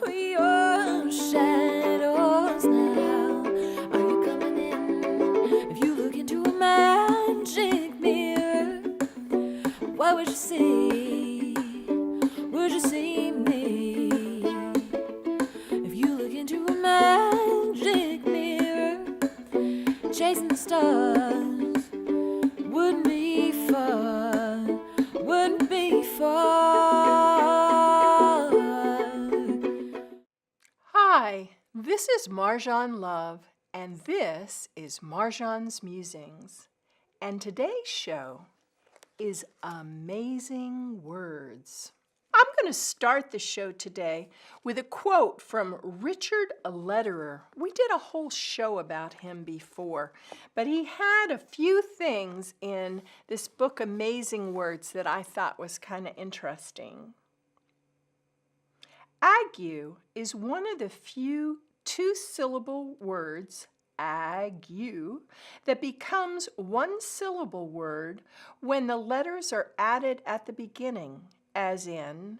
We are shadows now. Are you coming in? If you look into a magic mirror, what would you see? Would you see me? If you look into a magic mirror, chasing the stars wouldn't be fun. Wouldn't be fun. Hi, this is Marjohn Love, and this is Marjohn's Musings. And today's show is Amazing Words. I'm going to start the show today with a quote from Richard Lederer. We did a whole show about him before, but he had a few things in this book, Amazing Words, that I thought was kind of interesting. Ague is one of the few two-syllable words, ague, that becomes one-syllable word when the letters are added at the beginning, as in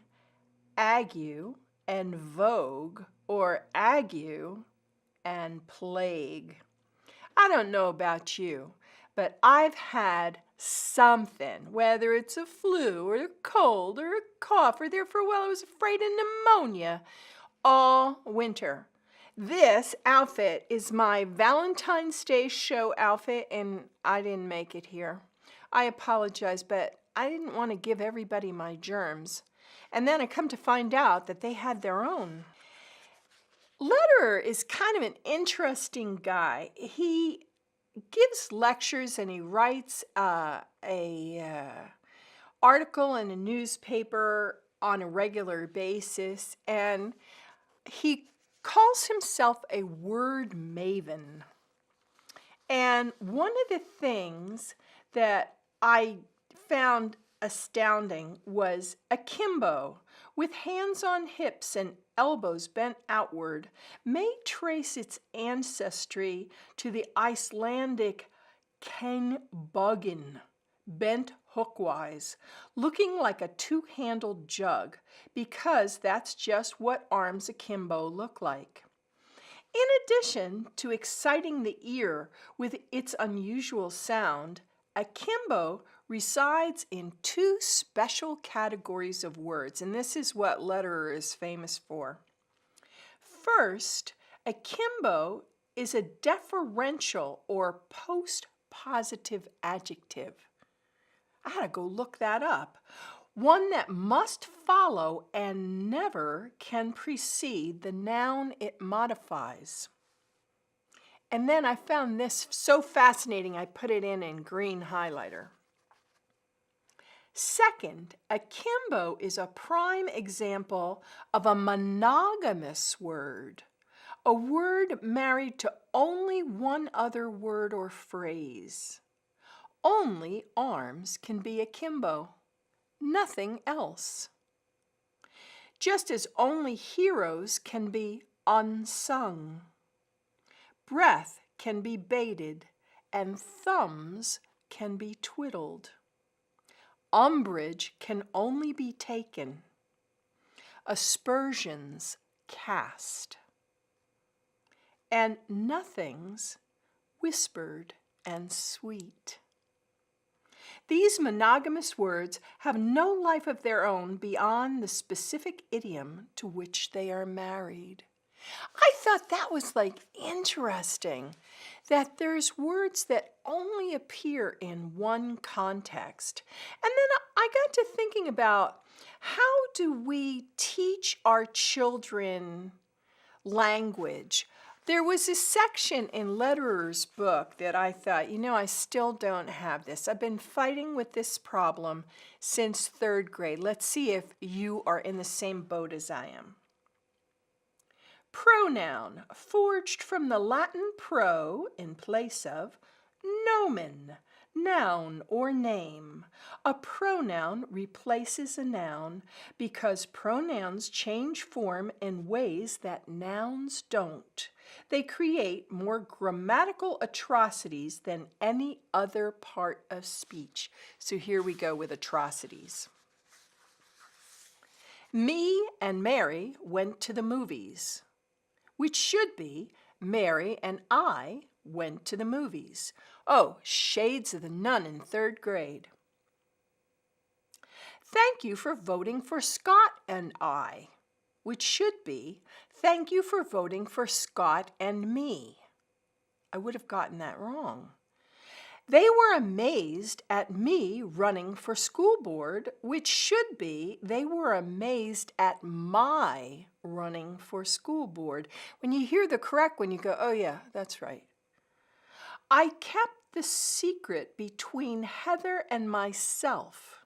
ague and vogue, or ague and plague. I don't know about you, but I've had something, whether it's a flu or a cold or a cough, or therefore, well, I was afraid of pneumonia all winter. This outfit is my Valentine's Day show outfit, and I didn't make it here. I apologize, but I didn't want to give everybody my germs. And then I come to find out that they had their own. Lederer is kind of an interesting guy. He gives lectures and he writes a article in a newspaper on a regular basis, and he calls himself a word maven. And one of the things that I found astounding was akimbo, with hands on hips and elbows bent outward, may trace its ancestry to the Icelandic kenbogin, bent hookwise, looking like a two-handled jug, because that's just what arms akimbo look like. In addition to exciting the ear with its unusual sound, akimbo resides in two special categories of words, and this is what Lederer is famous for. First, akimbo is a deferential or post-positive adjective. I had to go look that up. One that must follow and never can precede the noun it modifies. And then I found this so fascinating, I put it in green highlighter. Second, akimbo is a prime example of a monogamous word, a word married to only one other word or phrase. Only arms can be akimbo, nothing else. Just as only heroes can be unsung. Breath can be baited, and thumbs can be twiddled. Umbrage can only be taken. Aspersions cast. And nothings whispered and sweet. These monogamous words have no life of their own beyond the specific idiom to which they are married. I thought that was interesting, that there's words that only appear in one context. And then I got to thinking about, how do we teach our children language? There was a section in Lederer's book that I thought, I still don't have this. I've been fighting with this problem since third grade. Let's see if you are in the same boat as I am. Pronoun, forged from the Latin pro, in place of, nomen, noun or name. A pronoun replaces a noun because pronouns change form in ways that nouns don't. They create more grammatical atrocities than any other part of speech. So here we go with atrocities. Me and Mary went to the movies, which should be Mary and I went to the movies. Oh, shades of the nun in 3rd grade. Thank you for voting for Scott and I, which should be thank you for voting for Scott and me. I would have gotten that wrong. They were amazed at me running for school board, which should be they were amazed at my running for school board. When you hear the correct one, you go, oh yeah, that's right. I kept the secret between Heather and myself,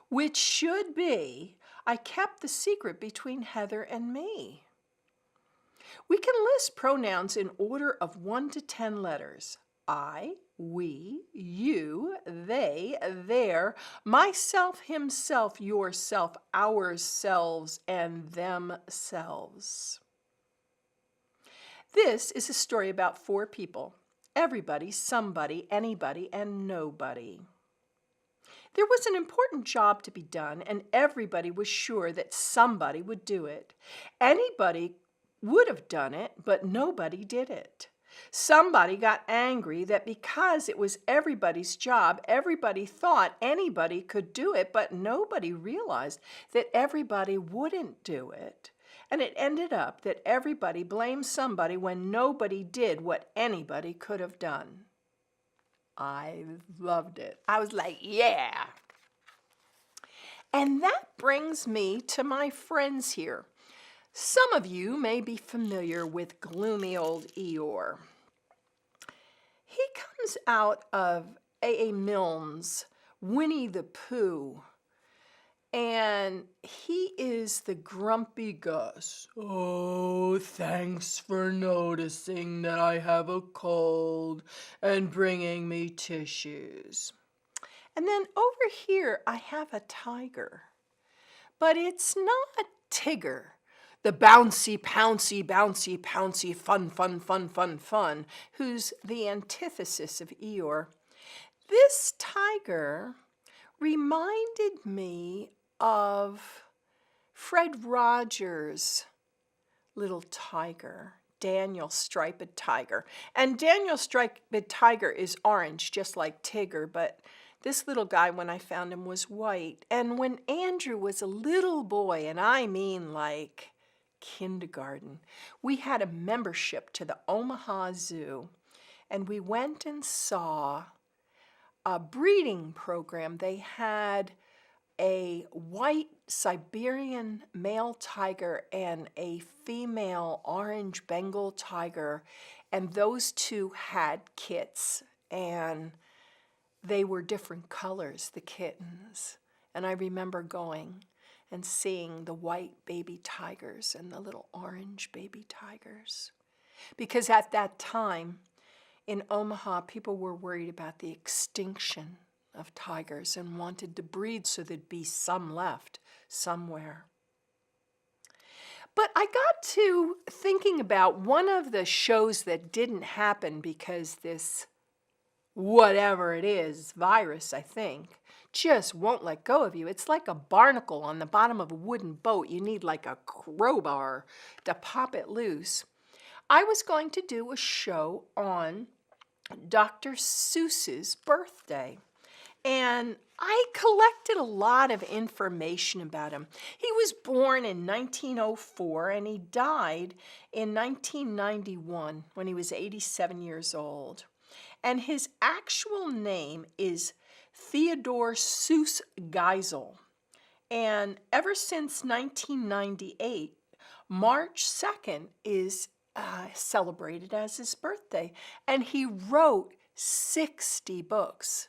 which should be I kept the secret between Heather and me. We can list pronouns in order of 1 to 10 letters. I, we, you, they, their, myself, himself, yourself, ourselves, and themselves. This is a story about 4 people: everybody, somebody, anybody, and nobody. There was an important job to be done, and everybody was sure that somebody would do it. Anybody would have done it, but nobody did it. Somebody got angry that because it was everybody's job, everybody thought anybody could do it, but nobody realized that everybody wouldn't do it. And it ended up that everybody blamed somebody when nobody did what anybody could have done. I loved it. I was like, yeah. And that brings me to my friends here. Some of you may be familiar with gloomy old Eeyore. He comes out of A.A. Milne's Winnie the Pooh, and he is the grumpy Gus. Oh, thanks for noticing that I have a cold and bringing me tissues. And then over here I have a tiger, but it's not Tigger, the bouncy, pouncy, bouncy, pouncy, fun, who's the antithesis of Eeyore. This tiger reminded me of Fred Rogers' little tiger, Daniel Striped Tiger. And Daniel Striped Tiger is orange, just like Tigger, but this little guy, when I found him, was white. And when Andrew was a little boy, and I mean like kindergarten, we had a membership to the Omaha Zoo, and we went and saw a breeding program. They had a white Siberian male tiger and a female orange Bengal tiger, and those two had kits, and they were different colors, the kittens. And I remember going and seeing the white baby tigers and the little orange baby tigers. Because at that time in Omaha, people were worried about the extinction of tigers and wanted to breed so there'd be some left somewhere. But I got to thinking about one of the shows that didn't happen because this whatever it is, virus, I think, just won't let go of you. It's like a barnacle on the bottom of a wooden boat. You need like a crowbar to pop it loose. I was going to do a show on Dr. Seuss's birthday, and I collected a lot of information about him. He was born in 1904 and he died in 1991 when he was 87 years old. And his actual name is Theodore Seuss Geisel. And ever since 1998, March 2nd is celebrated as his birthday. And he wrote 60 books.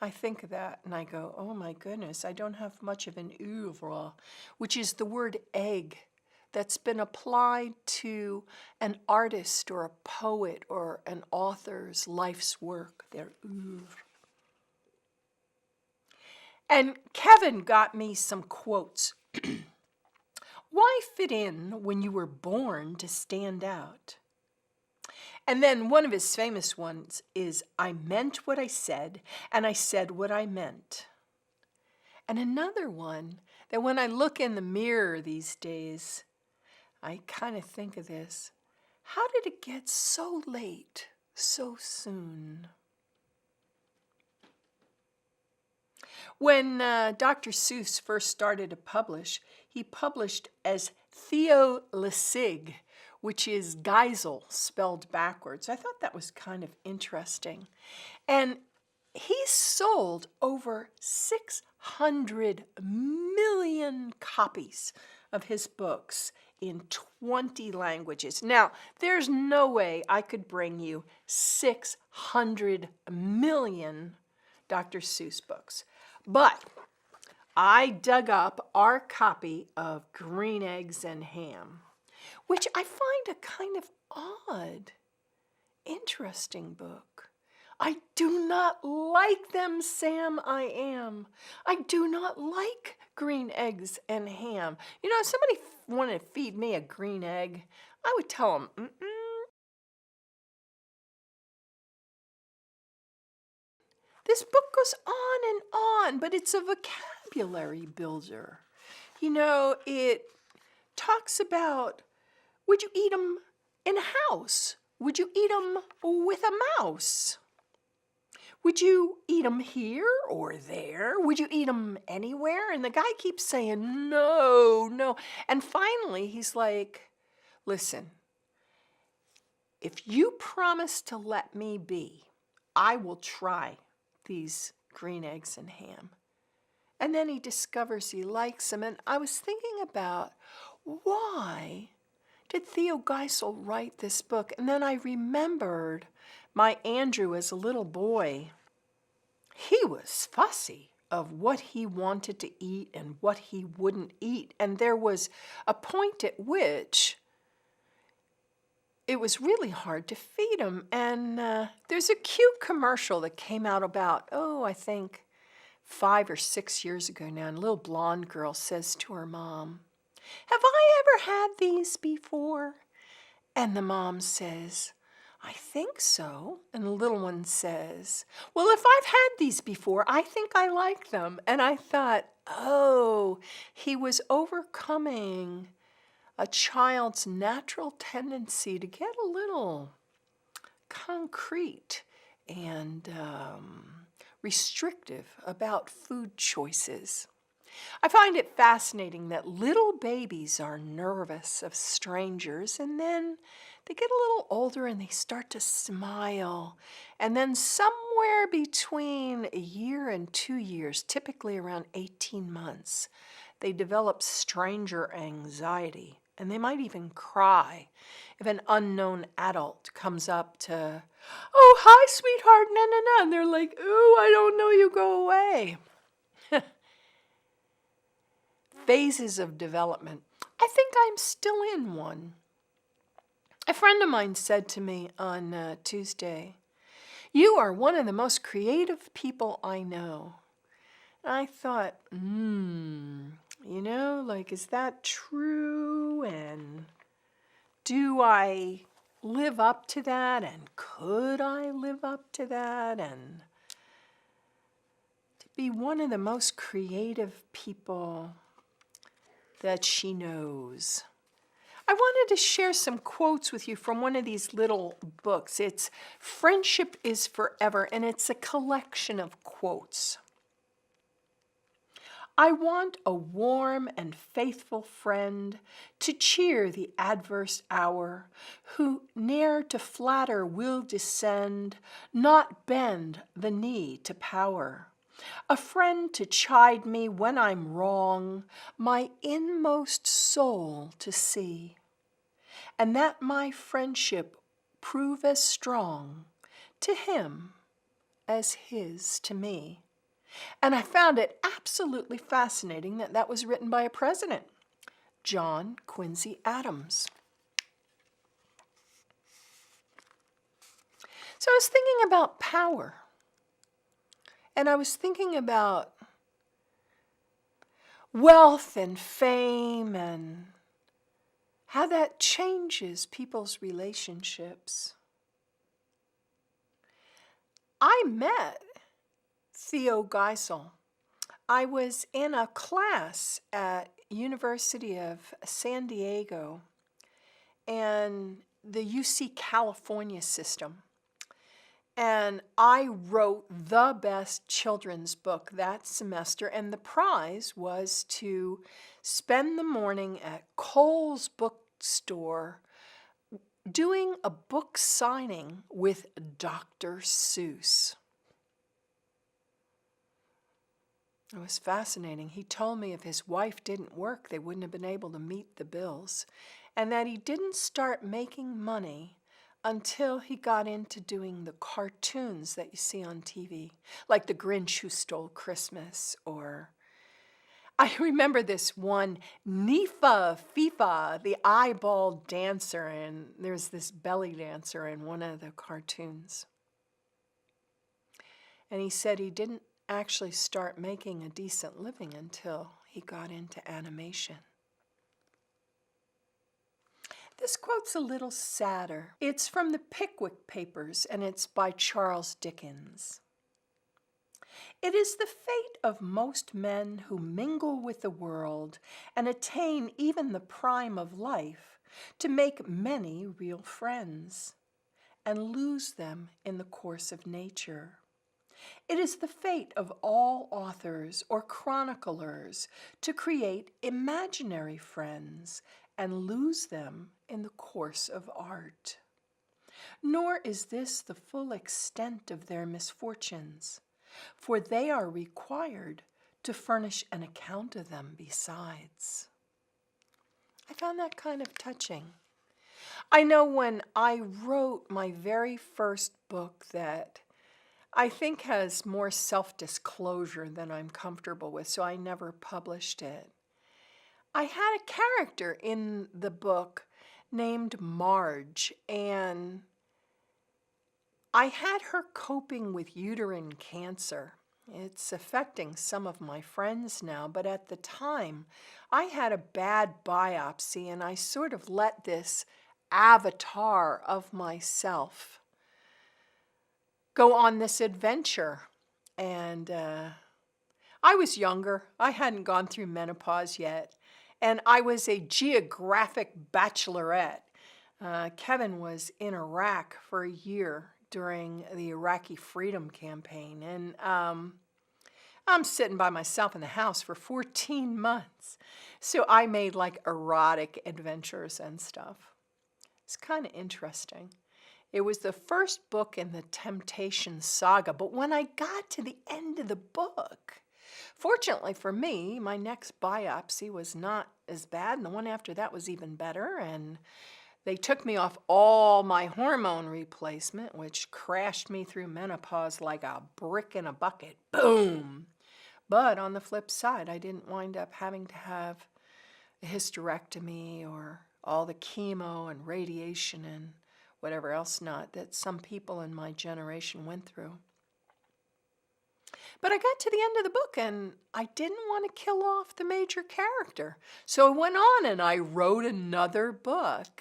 I think of that and I go, oh my goodness, I don't have much of an oeuvre, which is the word egg that's been applied to an artist or a poet or an author's life's work, their oeuvre. And Kevin got me some quotes. Why fit in when you were born to stand out? And then one of his famous ones is, I meant what I said, and I said what I meant. And another one that when I look in the mirror these days, I kind of think of this. How did it get so late, so soon? When Dr. Seuss first started to publish, he published as Theo Lessig, which is Geisel spelled backwards. I thought that was kind of interesting. And he sold over 600 million copies of his books in 20 languages. Now, there's no way I could bring you 600 million Dr. Seuss books. But I dug up our copy of Green Eggs and Ham, which I find a kind of odd, interesting book. I do not like them, Sam, I am. I do not like green eggs and ham. You know, if somebody wanted to feed me a green egg, I would tell them, This book goes on and on, but it's a vocabulary builder. You know, it talks about, would you eat them in a house? Would you eat them with a mouse? Would you eat them here or there? Would you eat them anywhere? And the guy keeps saying, no, no. And finally, he's like, listen, if you promise to let me be, I will try these green eggs and ham. And then he discovers he likes them. And I was thinking about, why did Theo Geisel write this book? And then I remembered my Andrew as a little boy. He was fussy of what he wanted to eat and what he wouldn't eat. And there was a point at which it was really hard to feed him. And there's a cute commercial that came out about, I think 5 or 6 years ago now. And a little blonde girl says to her mom, have I ever had these before? And the mom says, I think so. And the little one says, well, if I've had these before, I think I like them. And I thought, he was overcoming a child's natural tendency to get a little concrete and restrictive about food choices. I find it fascinating that little babies are nervous of strangers, and then they get a little older and they start to smile. And then somewhere between a year and 2 years, typically around 18 months, they develop stranger anxiety. And they might even cry if an unknown adult comes up to, oh, hi, sweetheart, no, no, no. And they're like, oh, I don't know, you go away. Phases of development. I think I'm still in one. A friend of mine said to me on Tuesday, you are one of the most creative people I know. And I thought, is that true? And do I live up to that? And could I live up to that? And to be one of the most creative people that she knows. I wanted to share some quotes with you from one of these little books. It's Friendship is Forever, and it's a collection of quotes. I want a warm and faithful friend to cheer the adverse hour, who ne'er to flatter will descend, not bend the knee to power. A friend to chide me when I'm wrong, my inmost soul to see, and that my friendship prove as strong to him as his to me. And I found it absolutely fascinating that that was written by a president, John Quincy Adams. So I was thinking about power. And I was thinking about wealth and fame and how that changes people's relationships. I met Theo Geisel I was in a class at University of San Diego and the UC California system. And I wrote the best children's book that semester, and the prize was to spend the morning at Kohl's bookstore doing a book signing with Dr. Seuss. It was fascinating. He told me if his wife didn't work, they wouldn't have been able to meet the bills, and that he didn't start making money until he got into doing the cartoons that you see on TV, like The Grinch Who Stole Christmas, or I remember this one, Nifa Fifa, the eyeball dancer, and there's this belly dancer in one of the cartoons. And he said he didn't actually start making a decent living until he got into animation. This quote's a little sadder. It's from the Pickwick Papers, and it's by Charles Dickens. It is the fate of most men who mingle with the world and attain even the prime of life to make many real friends and lose them in the course of nature. It is the fate of all authors or chroniclers to create imaginary friends and lose them in the course of art. Nor is this the full extent of their misfortunes, for they are required to furnish an account of them besides. I found that kind of touching. I know when I wrote my very first book that I think has more self-disclosure than I'm comfortable with, so I never published it. I had a character in the book named Marge, and I had her coping with uterine cancer. It's affecting some of my friends now, but at the time, I had a bad biopsy, and I sort of let this avatar of myself go on this adventure. And I was younger. I hadn't gone through menopause yet. And I was a geographic bachelorette. Kevin was in Iraq for a year during the Iraqi Freedom Campaign. And I'm sitting by myself in the house for 14 months. So I made like erotic adventures and stuff. It's kind of interesting. It was the first book in the Temptation saga, but when I got to the end of the book, fortunately for me, my next biopsy was not as bad, and the one after that was even better, and they took me off all my hormone replacement, which crashed me through menopause like a brick in a bucket. Boom! But on the flip side, I didn't wind up having to have a hysterectomy or all the chemo and radiation and whatever else not that some people in my generation went through. But I got to the end of the book and I didn't want to kill off the major character. So I went on and I wrote another book.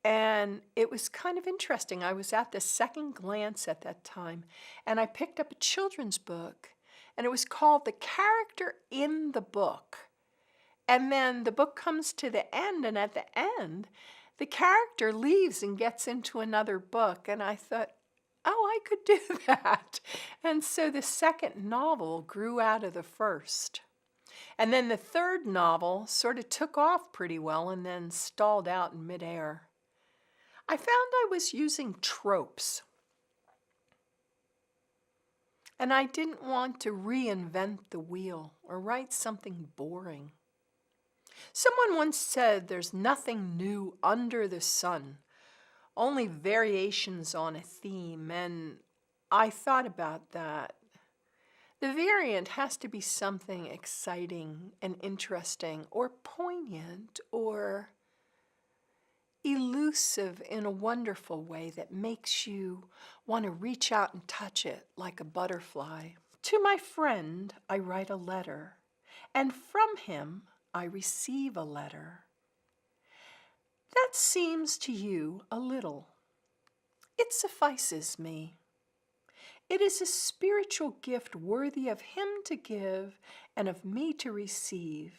And it was kind of interesting. I was at the Second Glance at that time, and I picked up a children's book, and it was called The Character in the Book. And then the book comes to the end, and at the end, the character leaves and gets into another book. And I thought, oh, I could do that. And so the second novel grew out of the first. And then the third novel sort of took off pretty well and then stalled out in midair. I found I was using tropes. And I didn't want to reinvent the wheel or write something boring. Someone once said there's nothing new under the sun, only variations on a theme, and I thought about that. The variant has to be something exciting and interesting or poignant or elusive in a wonderful way that makes you want to reach out and touch it like a butterfly. To my friend, I write a letter, and from him, I receive a letter. That seems to you a little. It suffices me. It is a spiritual gift worthy of him to give and of me to receive.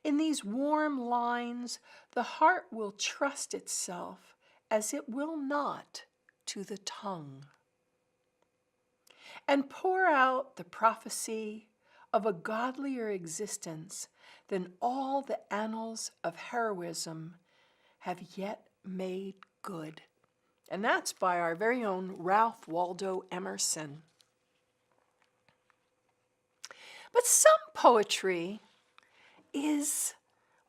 In these warm lines, the heart will trust itself as it will not to the tongue, and pour out the prophecy of a godlier existence than all the annals of heroism have yet made good. And that's by our very own Ralph Waldo Emerson. But some poetry is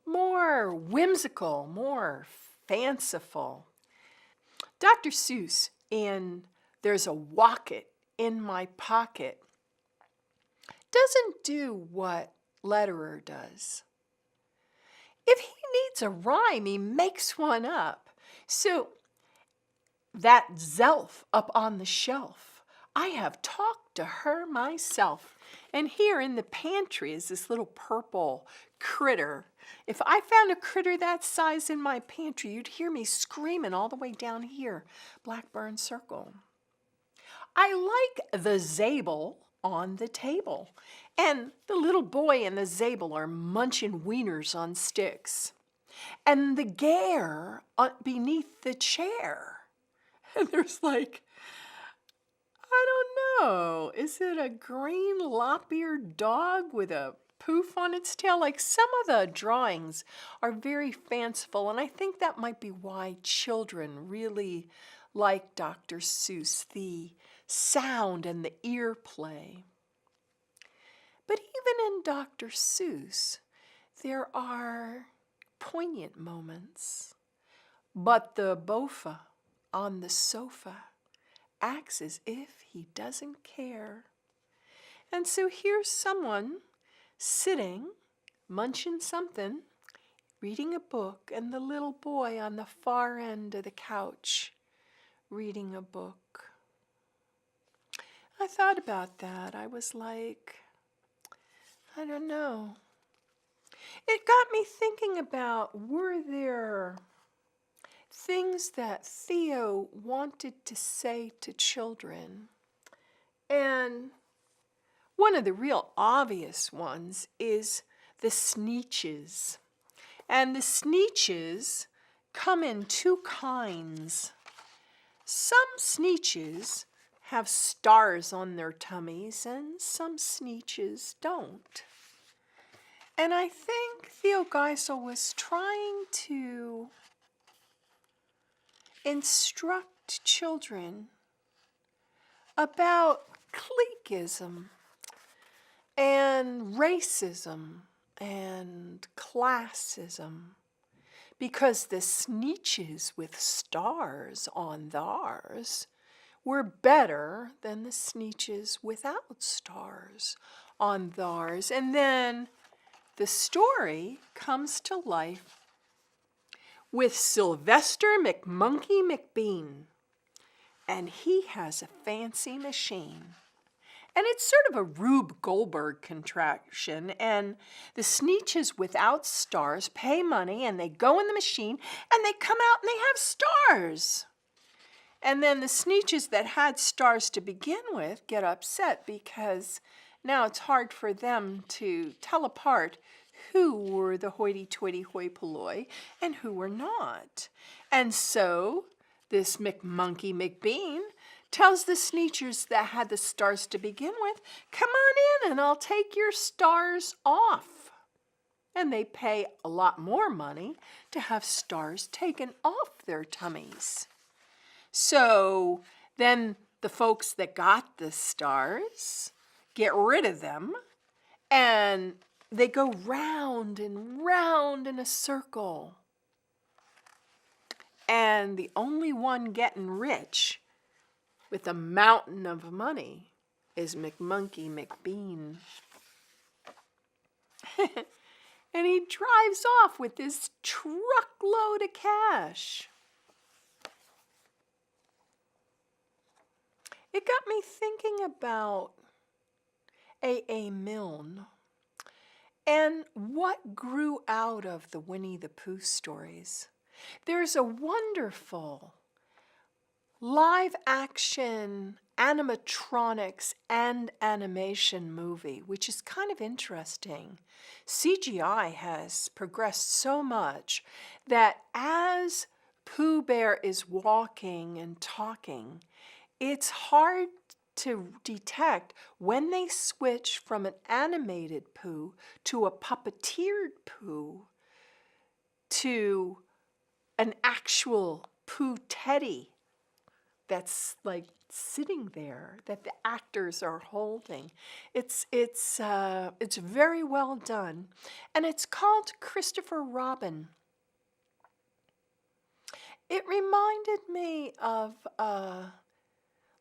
more whimsical, more fanciful. Dr. Seuss in There's a Wocket in My Pocket doesn't do what Lederer does. If he needs a rhyme, he makes one up. So that Zelf up on the shelf, I have talked to her myself. And here in the pantry is this little purple critter. If I found a critter that size in my pantry, you'd hear me screaming all the way down here, Blackburn Circle. I like the Zabel on the table, and the little boy and the Zabel are munching wieners on sticks, and the Gare beneath the chair. And there's like, I don't know, is it a green lop-eared dog with a poof on its tail? Like, some of the drawings are very fanciful, and I think that might be why children really like Dr. Seuss, the sound and the ear play. But even in Dr. Seuss, there are poignant moments. But the bofa on the sofa acts as if he doesn't care. And so here's someone sitting, munching something, reading a book, and the little boy on the far end of the couch reading a book. I thought about that. I was like, I don't know. It got me thinking about, were there things that Theo wanted to say to children? And one of the real obvious ones is the Sneetches. And the Sneetches come in two kinds. Some Sneetches have stars on their tummies, and some Sneetches don't. And I think Theo Geisel was trying to instruct children about cliquism and racism and classism, because the Sneetches with stars on theirs were better than the Sneetches without stars on theirs. And then the story comes to life with Sylvester McMonkey McBean, and he has a fancy machine. And it's sort of a Rube Goldberg contraction, and the Sneetches without stars pay money, and they go in the machine, and they come out and they have stars. And then the Sneetches that had stars to begin with get upset because now it's hard for them to tell apart who were the hoity-toity hoi polloi and who were not. And so this McMonkey McBean tells the Sneetches that had the stars to begin with, come on in and I'll take your stars off. And they pay a lot more money to have stars taken off their tummies. So then the folks that got the stars get rid of them, and they go round and round in a circle. And the only one getting rich with a mountain of money is McMonkey McBean. And he drives off with this truckload of cash. It got me thinking about A.A. Milne and what grew out of the Winnie the Pooh stories. There's a wonderful live action animatronics and animation movie, which is kind of interesting. CGI has progressed so much that as Pooh Bear is walking and talking, it's hard to detect when they switch from an animated Pooh to a puppeteered Pooh to an actual Pooh Teddy that's like sitting there that the actors are holding. It's very well done, and it's called Christopher Robin. It reminded me of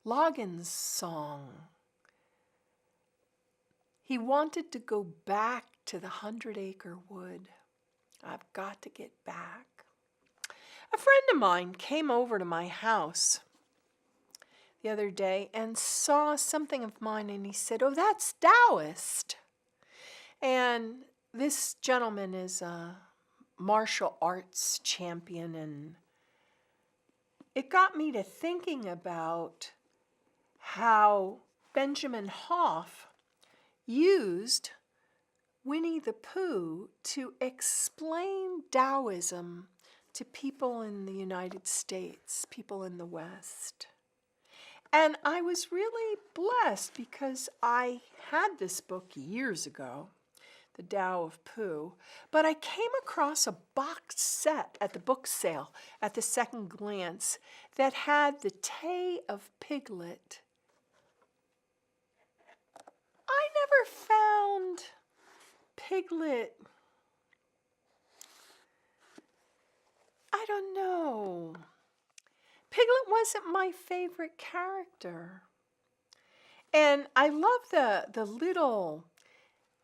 Logan's song. He wanted to go back to the 100-acre wood. I've got to get back. A friend of mine came over to my house the other day and saw something of mine, and he said, "Oh, that's Taoist." And this gentleman is a martial arts champion, and it got me to thinking about how Benjamin Hoff used Winnie the Pooh to explain Taoism to people in the United States, people in the West. And I was really blessed because I had this book years ago, The Tao of Pooh, but I came across a box set at the book sale at the second glance that had the Tay of Piglet. I never found Piglet, I don't know. Piglet wasn't my favorite character. And I love the little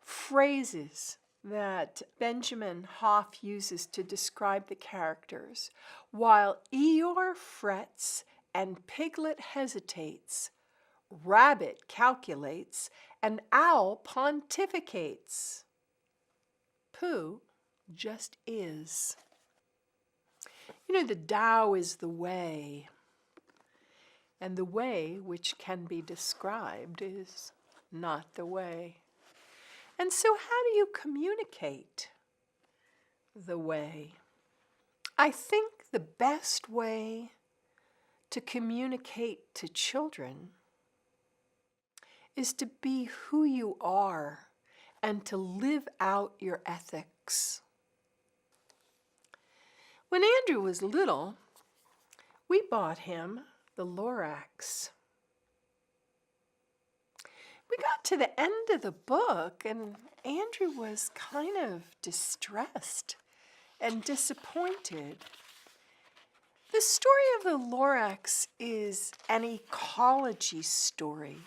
phrases that Benjamin Hoff uses to describe the characters. While Eeyore frets and Piglet hesitates, Rabbit calculates, and Owl pontificates. Pooh just is. You know, the Tao is the way, and the way which can be described is not the way. And so how do you communicate the way? I think the best way to communicate to children is to be who you are and to live out your ethics. When Andrew was little, we bought him the Lorax. We got to the end of the book, and Andrew was kind of distressed and disappointed. The story of the Lorax is an ecology story.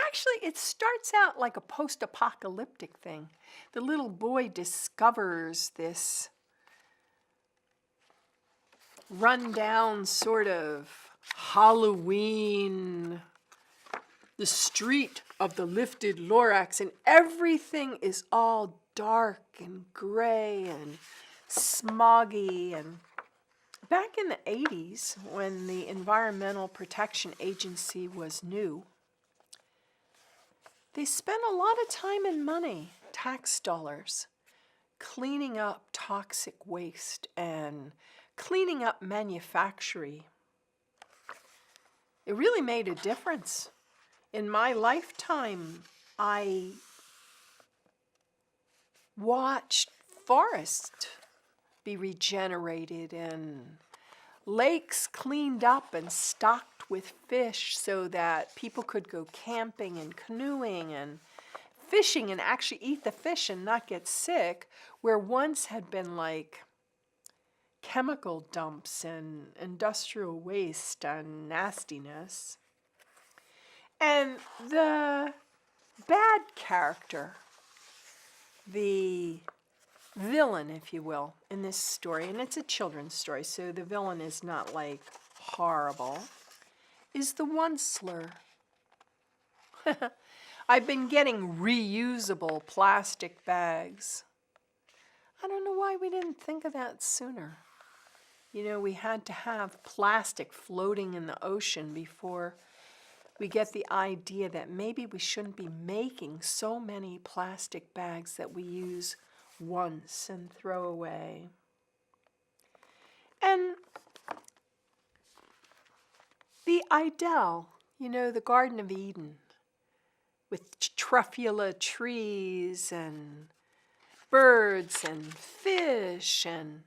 Actually, it starts out like a post-apocalyptic thing. The little boy discovers this run-down sort of Halloween, the street of the lifted Lorax, and everything is all dark and gray and smoggy. And back in the 80s, when the Environmental Protection Agency was new, they spent a lot of time and money, tax dollars, cleaning up toxic waste and cleaning up manufacturing. It really made a difference. In my lifetime, I watched forests be regenerated and lakes cleaned up and stocked with fish so that people could go camping and canoeing and fishing and actually eat the fish and not get sick, where once had been like chemical dumps and industrial waste and nastiness. And the bad character, the villain, if you will, in this story, and it's a children's story, so the villain is not like horrible, is the onceler. I've been getting reusable plastic bags. I don't know why we didn't think of that sooner. You know, we had to have plastic floating in the ocean before we get the idea that maybe we shouldn't be making so many plastic bags that we use once and throw away. And the Idel, you know, the Garden of Eden, with truffula trees and birds and fish, and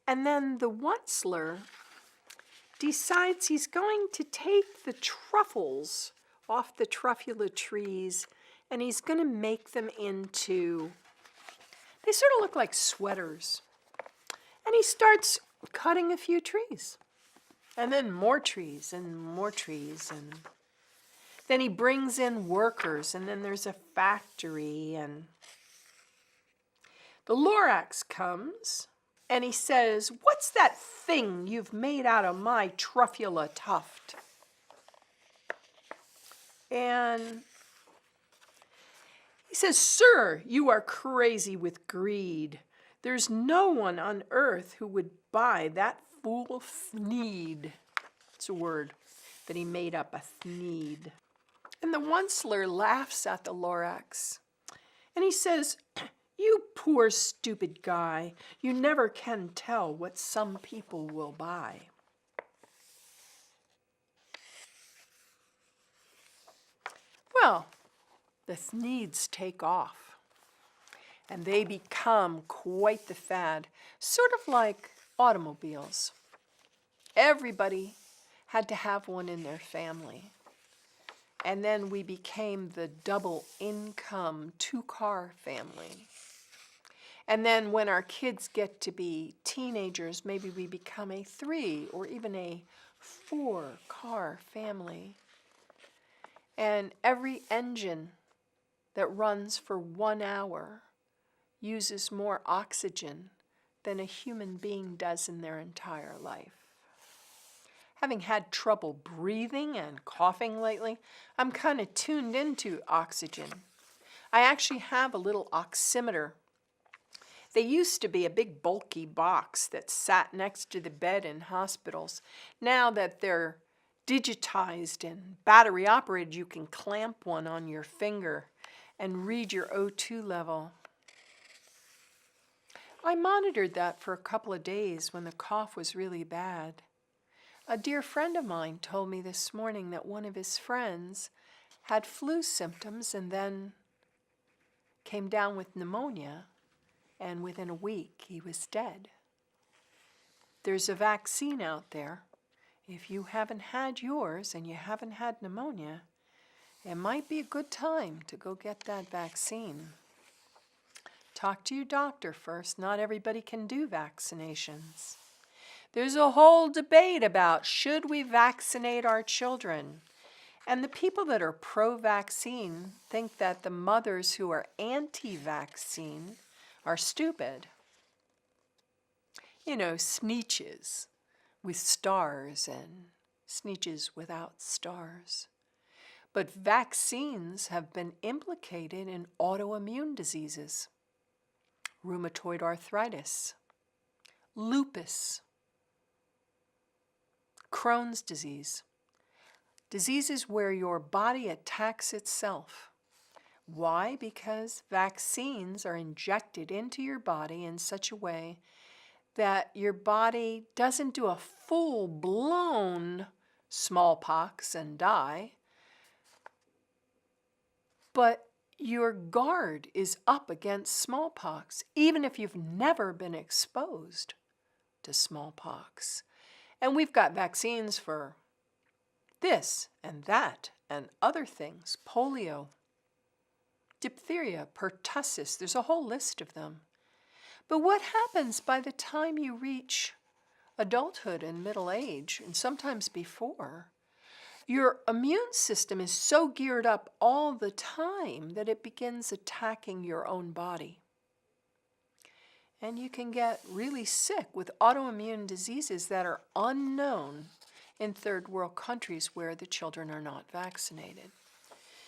then the Onceler decides he's going to take the truffles off the truffula trees and he's going to make them into, they sort of look like sweaters. And he starts cutting a few trees, and then more trees and more trees, and then he brings in workers, and then there's a factory, and the Lorax comes, and he says, "What's that thing you've made out of my truffula tuft?" And he says, "Sir, you are crazy with greed. There's no one on earth who would buy that fool thneed." It's a word that he made up, a thneed. And the Onceler laughs at the Lorax, and he says, "You poor stupid guy, you never can tell what some people will buy." Well, the thneeds take off, and they become quite the fad, sort of like automobiles. Everybody had to have one in their family. And then we became the double income 2-car family. And then when our kids get to be teenagers, maybe we become a 3 or even a 4-car family. And every engine that runs for 1 hour uses more oxygen than a human being does in their entire life. Having had trouble breathing and coughing lately, I'm kind of tuned into oxygen. I actually have a little oximeter. They used to be a big bulky box that sat next to the bed in hospitals. Now that they're digitized and battery operated, you can clamp one on your finger and read your O2 level. I monitored that for a couple of days when the cough was really bad. A dear friend of mine told me this morning that one of his friends had flu symptoms and then came down with pneumonia, and within a week he was dead. There's a vaccine out there. If you haven't had yours and you haven't had pneumonia, it might be a good time to go get that vaccine. Talk to your doctor first. Not everybody can do vaccinations. There's a whole debate about should we vaccinate our children. And the people that are pro-vaccine think that the mothers who are anti-vaccine are stupid. You know, sneetches with stars and sneetches without stars. But vaccines have been implicated in autoimmune diseases, rheumatoid arthritis, lupus, Crohn's disease, diseases where your body attacks itself. Why? Because vaccines are injected into your body in such a way that your body doesn't do a full-blown smallpox and die, but your guard is up against smallpox, even if you've never been exposed to smallpox. And we've got vaccines for this and that and other things, polio, diphtheria, pertussis, there's a whole list of them. But what happens by the time you reach adulthood and middle age, and sometimes before? Your immune system is so geared up all the time that it begins attacking your own body. And you can get really sick with autoimmune diseases that are unknown in third world countries where the children are not vaccinated.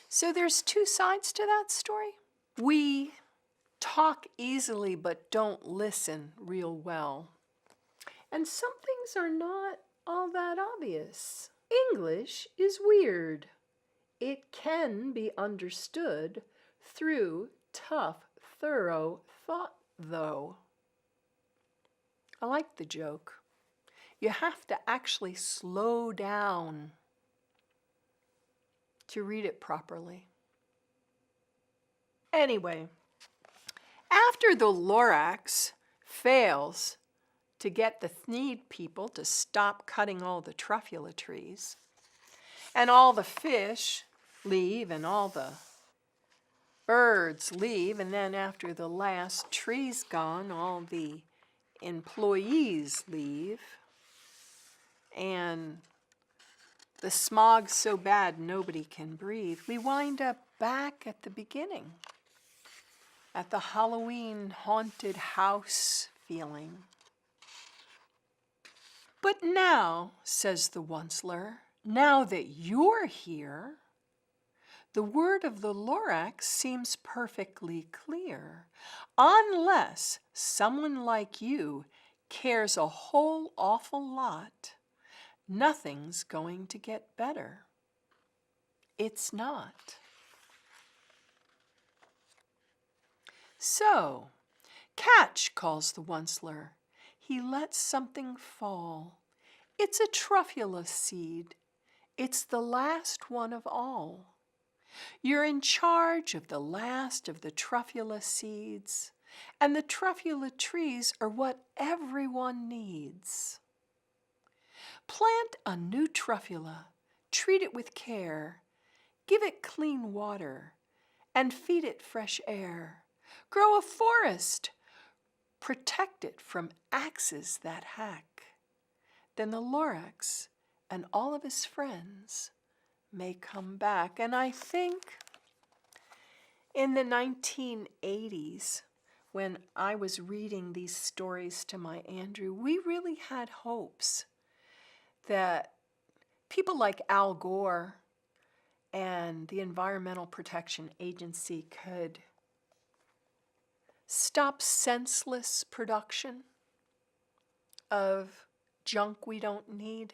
So there's two sides to that story. We talk easily but don't listen real well. And some things are not all that obvious. English is weird. It can be understood through tough, thorough thought, though. I like the joke. You have to actually slow down to read it properly. Anyway, after the Lorax fails to get the Thneed people to stop cutting all the truffula trees, and all the fish leave and all the birds leave, and then after the last tree's gone, all the employees leave, and the smog's so bad nobody can breathe, we wind up back at the beginning, at the Halloween haunted house feeling. But now, says the Onceler, now that you're here, the word of the Lorax seems perfectly clear, unless someone like you cares a whole awful lot. Nothing's going to get better. It's not. So, catch, calls the Onceler. He lets something fall. It's a truffula seed. It's the last one of all. You're in charge of the last of the truffula seeds, and the truffula trees are what everyone needs. Plant a new truffula, treat it with care, give it clean water, and feed it fresh air. Grow a forest, protect it from axes that hack. Then the Lorax and all of his friends may come back. And I think in the 1980s, when I was reading these stories to my Andrew, we really had hopes that people like Al Gore and the Environmental Protection Agency could stop senseless production of junk we don't need.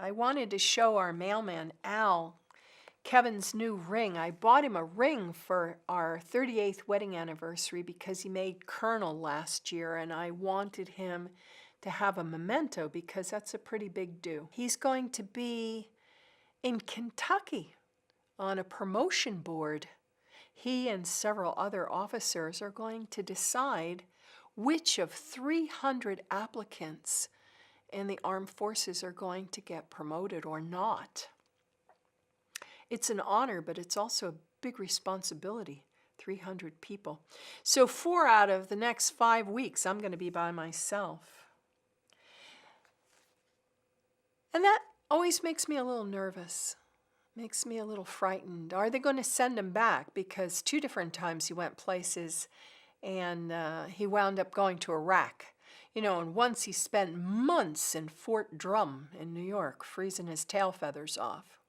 I wanted to show our mailman, Al, Kevin's new ring. I bought him a ring for our 38th wedding anniversary because he made Colonel last year, and I wanted him to have a memento because that's a pretty big do. He's going to be in Kentucky on a promotion board. He and several other officers are going to decide which of 300 applicants in the armed forces are going to get promoted or not. It's an honor, but it's also a big responsibility, 300 people. So 4 out of the next 5 weeks, I'm going to be by myself. And that always makes me a little nervous, makes me a little frightened. Are they going to send him back? Because 2 different times he went places and he wound up going to Iraq. You know, and once he spent months in Fort Drum in New York, freezing his tail feathers off.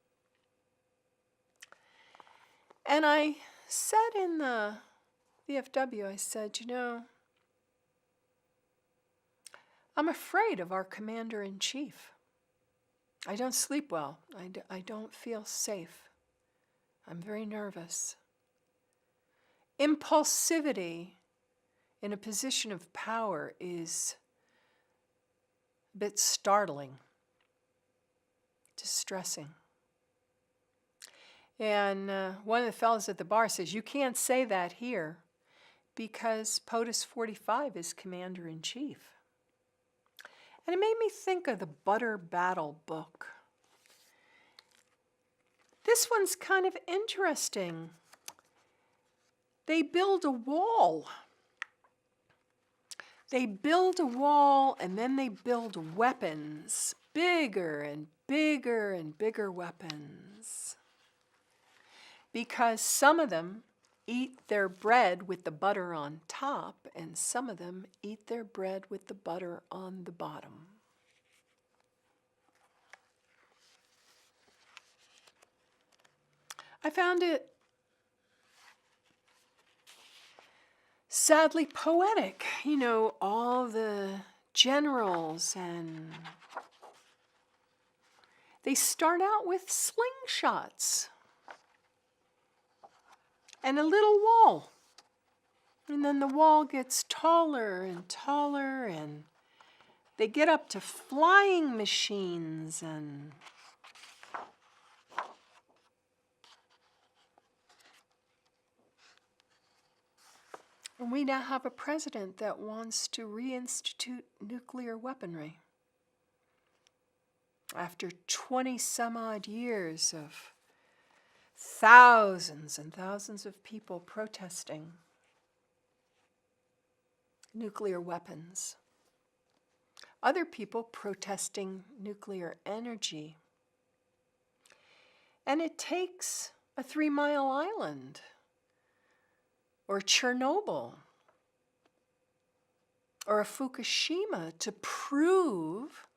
And I said in the VFW, I said, you know, I'm afraid of our commander-in-chief. I don't sleep well. I don't feel safe. I'm very nervous. Impulsivity in a position of power is a bit startling, distressing. And one of the fellows at the bar says, you can't say that here because POTUS 45 is commander-in-chief. And it made me think of the Butter Battle book. This one's kind of interesting. They build a wall. They build a wall and then they build weapons, bigger and bigger and bigger weapons. Because some of them eat their bread with the butter on top, and some of them eat their bread with the butter on the bottom. I found it sadly poetic. You know, all the generals, and they start out with slingshots and a little wall. And then the wall gets taller and taller, and they get up to flying machines, and we now have a president that wants to reinstitute nuclear weaponry. After 20 some odd years of thousands and thousands of people protesting nuclear weapons, other people protesting nuclear energy. And it takes a 3-mile island or Chernobyl or a Fukushima to prove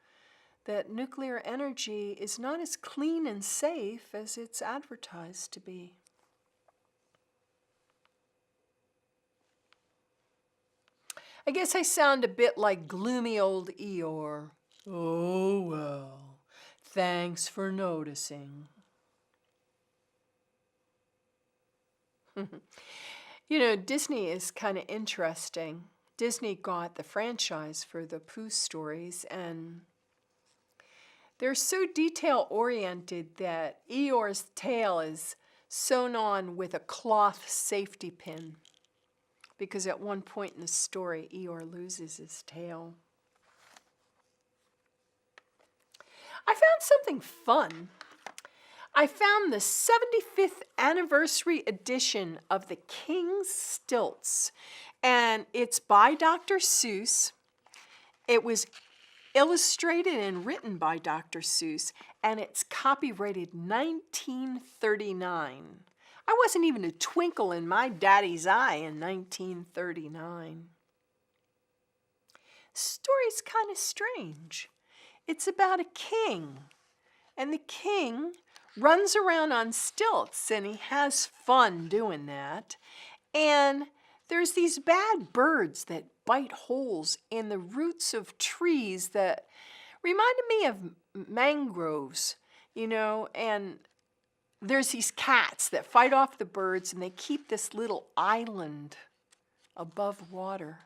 that nuclear energy is not as clean and safe as it's advertised to be. I guess I sound a bit like gloomy old Eeyore. Oh, well, thanks for noticing. You know, Disney is kind of interesting. Disney got the franchise for the Pooh stories, and they're so detail-oriented that Eeyore's tail is sewn on with a cloth safety pin, because at one point in the story, Eeyore loses his tail. I found something fun. I found the 75th anniversary edition of The King's Stilts, and it's by Dr. Seuss. It was illustrated and written by Dr. Seuss, and it's copyrighted 1939. I wasn't even a twinkle in my daddy's eye in 1939. The story's kind of strange. It's about a king, and the king runs around on stilts, and he has fun doing that. And there's these bad birds that bite holes in the roots of trees that reminded me of mangroves, you know, and there's these cats that fight off the birds, and they keep this little island above water.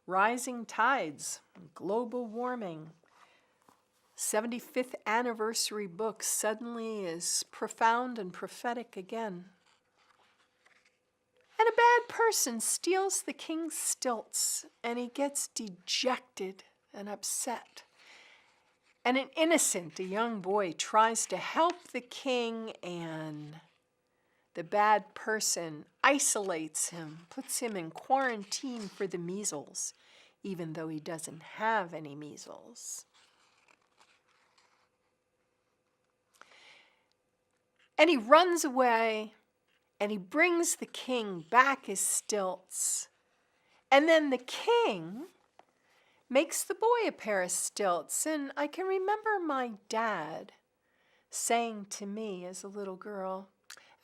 Rising tides, global warming. 75th anniversary book suddenly is profound and prophetic again. And a bad person steals the king's stilts, and he gets dejected and upset. And an innocent, a young boy, tries to help the king, and the bad person isolates him, puts him in quarantine for the measles, even though he doesn't have any measles. And he runs away, and he brings the king back his stilts. And then the king makes the boy a pair of stilts. And I can remember my dad saying to me as a little girl,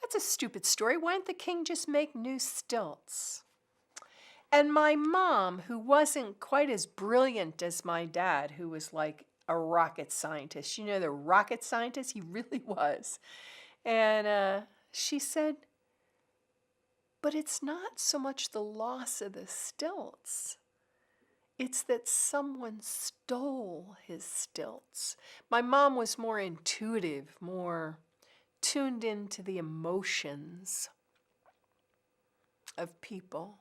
"That's a stupid story. Why didn't the king just make new stilts?" And my mom, who wasn't quite as brilliant as my dad, who was like a rocket scientist, you know, the rocket scientist, he really was. And she said, "But it's not so much the loss of the stilts. It's that someone stole his stilts." My mom was more intuitive, more tuned into the emotions of people.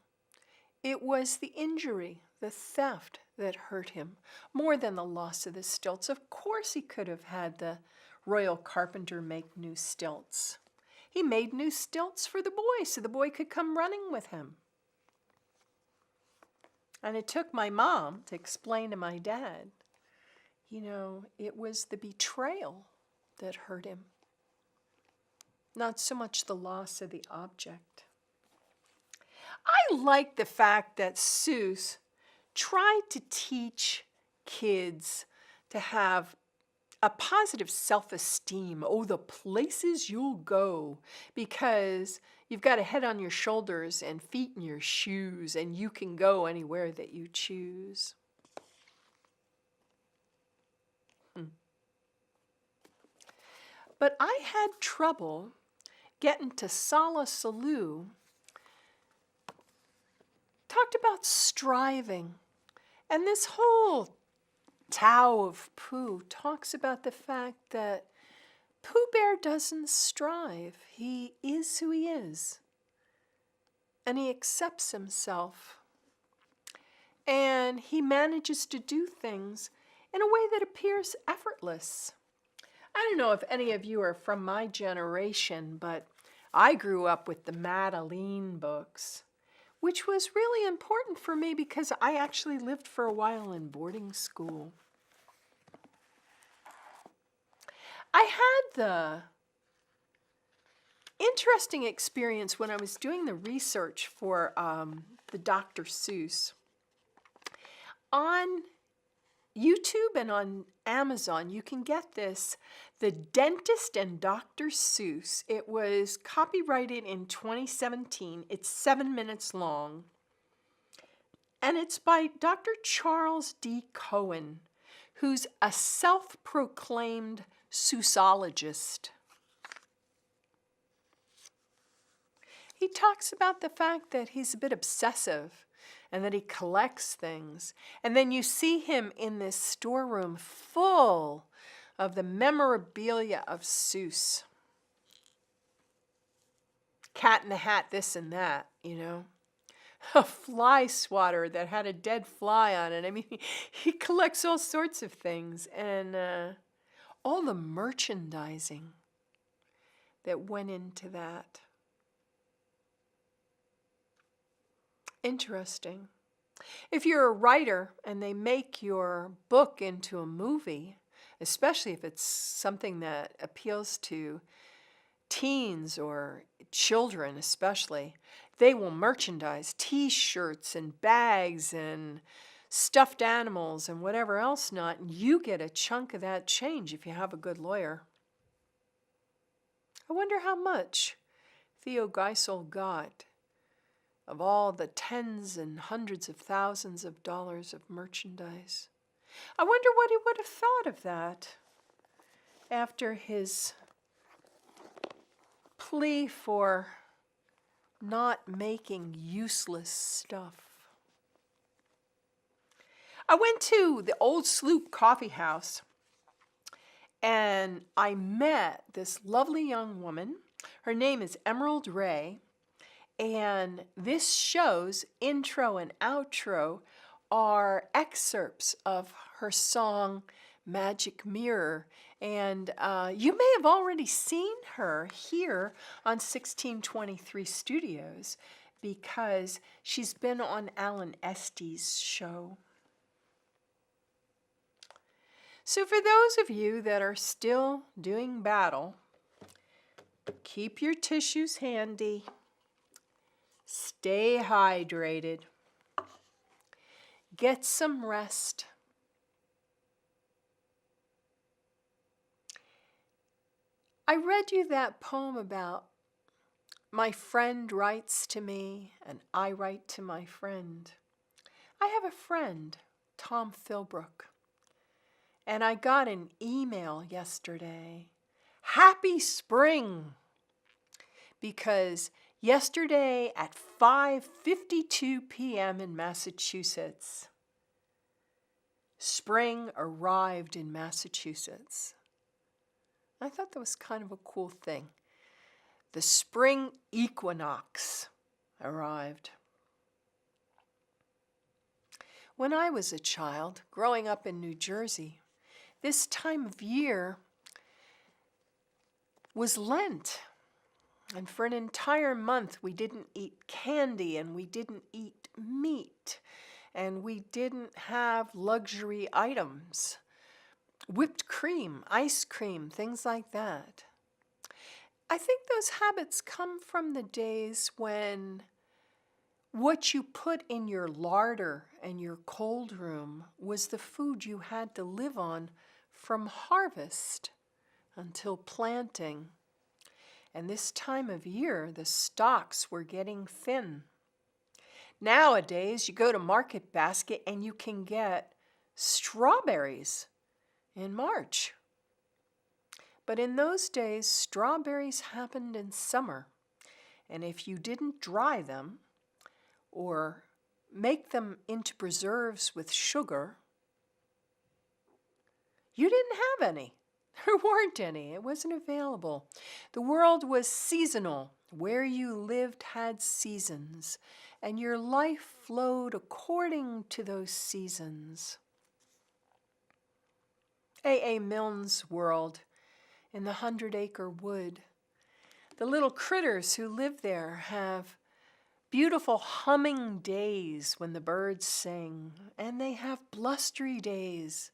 It was the injury, the theft, that hurt him more than the loss of the stilts. Of course he could have had the royal carpenter make new stilts. He made new stilts for the boy so the boy could come running with him. And it took my mom to explain to my dad, you know, it was the betrayal that hurt him, not so much the loss of the object. I like the fact that Seuss tried to teach kids to have a positive self-esteem. Oh, the places you'll go. Because, You've got a head on your shoulders and feet in your shoes, and you can go anywhere that you choose. But I had trouble getting to Sala Salou. Talked about striving. And this whole Tao of Pooh talks about the fact that Pooh Bear doesn't strive. He is who he is. And he accepts himself. And he manages to do things in a way that appears effortless. I don't know if any of you are from my generation, but I grew up with the Madeline books, which was really important for me because I actually lived for a while in boarding school. I had the interesting experience when I was doing the research for the Dr. Seuss. On YouTube and on Amazon, you can get this, The Dentist and Dr. Seuss. It was copyrighted in 2017. It's 7 minutes long. And it's by Dr. Charles D. Cohen, who's a self-proclaimed Seussologist. He talks about the fact that he's a bit obsessive and that he collects things. And then you see him in this storeroom full of the memorabilia of Seuss. Cat in the Hat, this and that, you know. A fly swatter that had a dead fly on it. I mean, he collects all sorts of things. And all the merchandising that went into that. Interesting. If you're a writer and they make your book into a movie, especially if it's something that appeals to teens or children especially, they will merchandise T-shirts and bags and stuffed animals and whatever else not, and you get a chunk of that change if you have a good lawyer. I wonder how much Theo Geisel got of all the tens and hundreds of thousands of dollars of merchandise. I wonder what he would have thought of that after his plea for not making useless stuff. I went to the Old Sloop Coffee House and I met this lovely young woman. Her name is Emerald Ray. And this show's intro and outro are excerpts of her song Magic Mirror. And you may have already seen her here on 1623 Studios because she's been on Alan Estey's show. So for those of you that are still doing battle, keep your tissues handy. Stay hydrated. Get some rest. I read you that poem about my friend writes to me and I write to my friend. I have a friend, Tom Philbrook, and I got an email yesterday. Happy spring! Because yesterday at 5:52 p.m. in Massachusetts, spring arrived in Massachusetts. I thought that was kind of a cool thing. The spring equinox arrived. When I was a child, growing up in New Jersey, this time of year was Lent. And for an entire month, we didn't eat candy and we didn't eat meat and we didn't have luxury items, whipped cream, ice cream, things like that. I think those habits come from the days when what you put in your larder and your cold room was the food you had to live on from harvest until planting. And this time of year, the stalks were getting thin. Nowadays, you go to Market Basket and you can get strawberries in March. But in those days, strawberries happened in summer. And if you didn't dry them or make them into preserves with sugar, you didn't have any. There weren't any. It wasn't available. The world was seasonal. Where you lived had seasons, and your life flowed according to those seasons. A. Milne's world in the 100-acre wood. The little critters who live there have beautiful humming days when the birds sing, and they have blustery days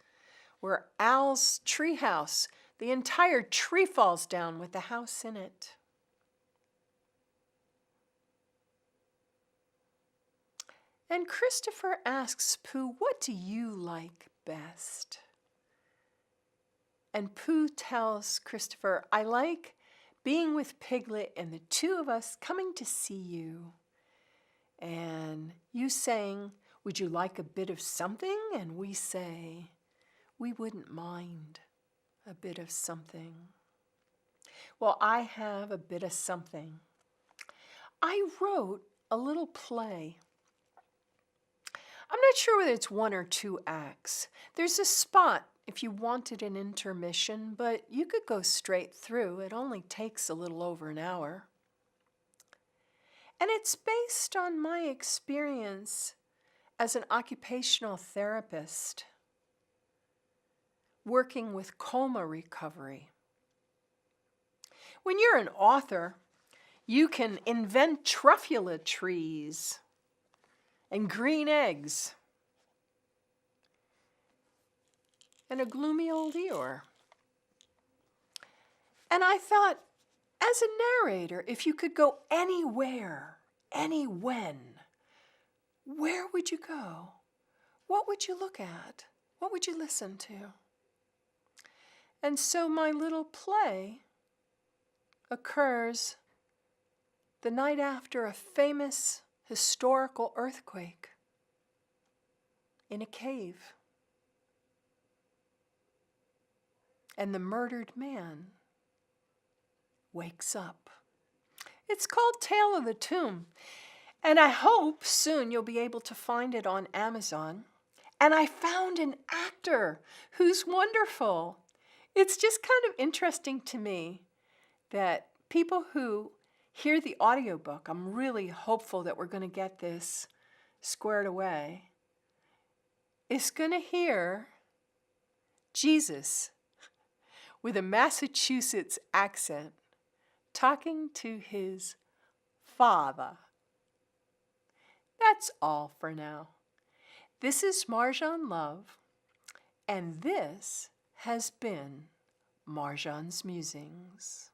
where Al's treehouse, the entire tree falls down with the house in it. And Christopher asks Pooh, "What do you like best?" And Pooh tells Christopher, "I like being with Piglet and the two of us coming to see you. And you saying, 'Would you like a bit of something?' And we say, 'We wouldn't mind a bit of something.'" Well, I have a bit of something. I wrote a little play. I'm not sure whether it's 1 or 2 acts. There's a spot if you wanted an intermission, but you could go straight through. It only takes a little over an hour. And it's based on my experience as an occupational therapist working with coma recovery. When you're an author, you can invent truffula trees and green eggs and a gloomy old Eeyore. And I thought, as a narrator, if you could go anywhere, any when, where would you go? What would you look at? What would you listen to? And so my little play occurs the night after a famous historical earthquake in a cave. And the murdered man wakes up. It's called Tale of the Tomb, and I hope soon you'll be able to find it on Amazon. And I found an actor who's wonderful. It's just kind of interesting to me that people who hear the audiobook, I'm really hopeful that we're going to get this squared away, is going to hear Jesus with a Massachusetts accent talking to his father. That's all for now. This is Marjohn Love, and this has been Marjohn's Musings.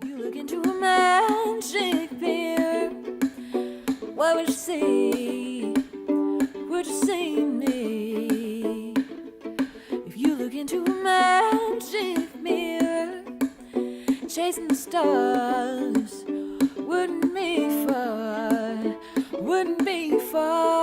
If you look into a magic mirror, what would you see? Would you see me? If you look into a magic mirror, chasing the stars, wouldn't be far, wouldn't be far.